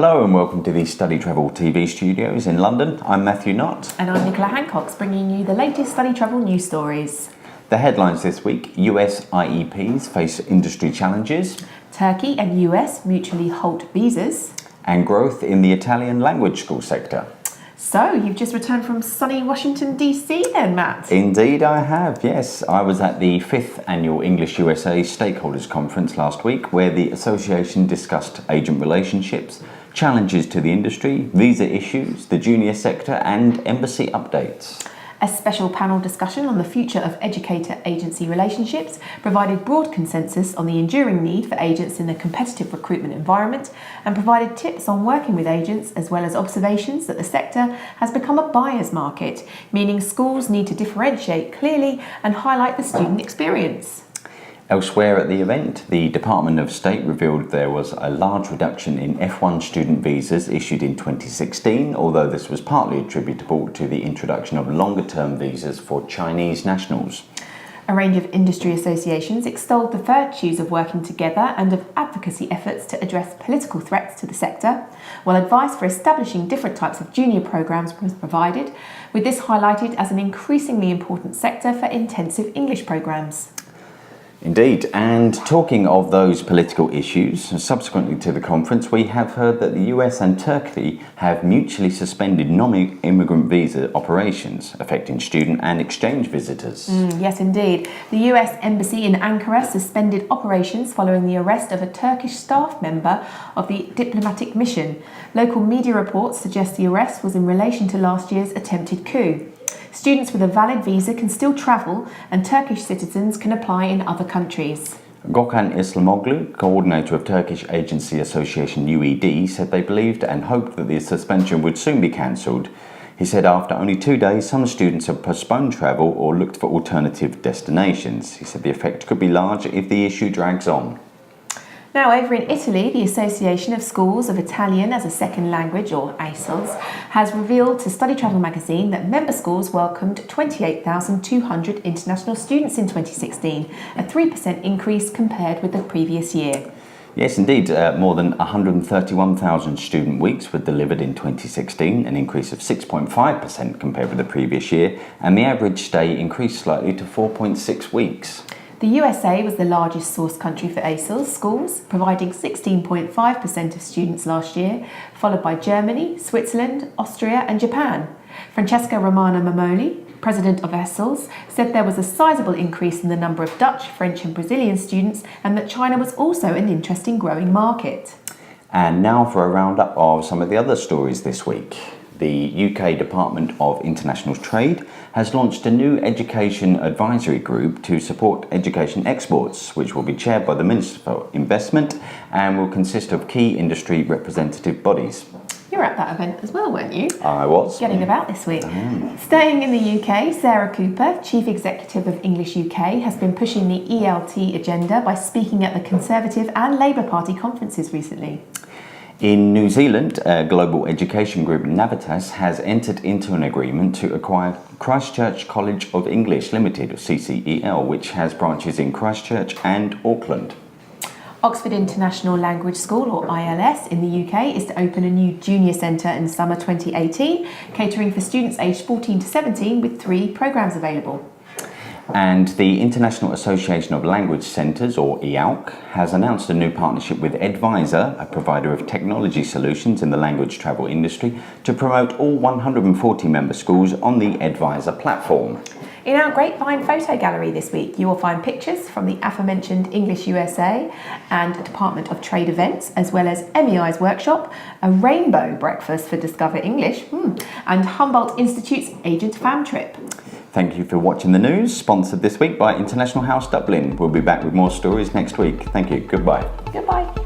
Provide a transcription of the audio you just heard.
Hello and welcome to the StudyTravel TV studios in London. I'm Matthew Knott. And I'm Nicola Hancox, bringing you the latest StudyTravel news stories. The headlines this week: US IEPs face industry challenges. Turkey and US mutually halt visas. And growth in the Italian language school sector. So, you've just returned from sunny Washington DC then, Matt? Indeed I have, yes. I was at the 5th Annual English USA Stakeholders Conference last week, where the association discussed agent relationships, challenges to the industry, visa issues, the junior sector and embassy updates. A special panel discussion on the future of educator-agency relationships provided broad consensus on the enduring need for agents in a competitive recruitment environment and provided tips on working with agents, as well as observations that the sector has become a buyer's market, meaning schools need to differentiate clearly and highlight the student experience. Elsewhere at the event, the Department of State revealed there was a large reduction in F1 student visas issued in 2016, although this was partly attributable to the introduction of longer-term visas for Chinese nationals. A range of industry associations extolled the virtues of working together and of advocacy efforts to address political threats to the sector, while advice for establishing different types of junior programs was provided, with this highlighted as an increasingly important sector for intensive English programs. Indeed, and talking of those political issues, subsequently to the conference, we have heard that the US and Turkey have mutually suspended non-immigrant visa operations, affecting student and exchange visitors. Yes, indeed. The US Embassy in Ankara suspended operations following the arrest of a Turkish staff member of the diplomatic mission. Local media reports suggest the arrest was in relation to last year's attempted coup. Students with a valid visa can still travel, and Turkish citizens can apply in other countries. Gökhan Islamoglu, coordinator of Turkish Agency Association UED, said they believed and hoped that the suspension would soon be cancelled. He said after only 2 days, some students have postponed travel or looked for alternative destinations. He said the effect could be large if the issue drags on. Now, over in Italy, the Association of Schools of Italian as a Second Language, or AISLs, has revealed to StudyTravel magazine that member schools welcomed 28,200 international students in 2016, a 3% increase compared with the previous year. Yes, indeed. More than 131,000 student weeks were delivered in 2016, an increase of 6.5% compared with the previous year, and the average stay increased slightly to 4.6 weeks. The USA was the largest source country for AISLs schools, providing 16.5% of students last year, followed by Germany, Switzerland, Austria and Japan. Francesca Romana Mamoli, president of AISLs, said there was a sizable increase in the number of Dutch, French and Brazilian students, and that China was also an interesting growing market. And now for a roundup of some of the other stories this week. The UK Department of International Trade has launched a new education advisory group to support education exports, which will be chaired by the Minister for Investment and will consist of key industry representative bodies. You were at that event as well, weren't you? I was. Getting about this week. Staying in the UK, Sarah Cooper, Chief Executive of English UK, has been pushing the ELT agenda by speaking at the Conservative and Labour Party conferences recently. In New Zealand, a global education group, Navitas, has entered into an agreement to acquire Christchurch College of English Limited, or CCEL, which has branches in Christchurch and Auckland. Oxford International Language School, or ILS, in the UK is to open a new junior centre in summer 2018, catering for students aged 14 to 17 with 3 programmes available. And the International Association of Language Centres, or IALC, has announced a new partnership with Advisor, a provider of technology solutions in the language travel industry, to promote all 140 member schools on the Advisor platform. In our Grapevine photo gallery this week, you will find pictures from the aforementioned English USA and Department of Trade events, as well as MEI's workshop, a rainbow breakfast for Discover English, and Humboldt Institute's Agent Fam Trip. Thank you for watching the news, sponsored this week by International House Dublin. We'll be back with more stories next week. Thank you. Goodbye. Goodbye.